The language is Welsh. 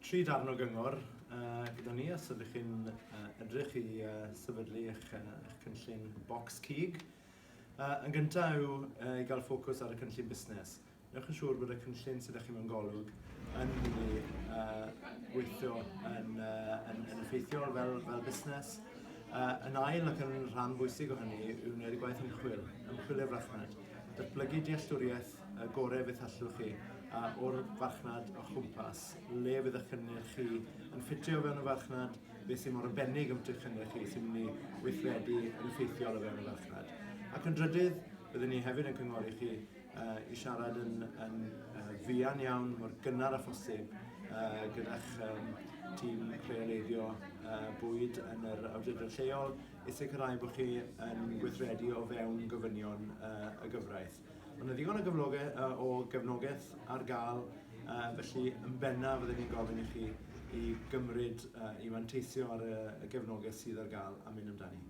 Tri darn o gyngor gyda ni, os ydych chi'n edrych i sefydlu eich cynllun bocs cig. Yn gyntaf yw i gael ffocws ar y cynllun busnes. Newch yn siŵr bod y cynllun sydd â chi mewn golwg yn mynd i weithio yn effeithiol fel busnes. Yn ail ac yn rhan bwysig o hynny yw wneud y gwaith ymchwil i'r farchnad. Datblygu dealltwriaeth gorau fydd allwch chi o'r farchnad o chwmpas, le fydd eich cynnyrch chi yn ffitio fewn y farchnad, beth sy'n mor arbennig am eich cynnyrch chi sy'n mynd i weithredu yn effeithiol o fewn y farchnad. Ac yn drydydd, byddwn ni hefyd yn cyngori chi i siarad yn fuan iawn mor gynnar a phosib gyda'ch tîm rheoleiddio bwyd yn yr awdurdod lleol i sicrhau bod chi yn gweithredu o fewn gofynion y gyfraith. Ond yna ddigon o gefnogaeth ar gael, felly yn bennaf fyddwn ni'n gofyn i chi i gymryd, i manteisio ar y gefnogaeth sydd ar gael a mynd amdani.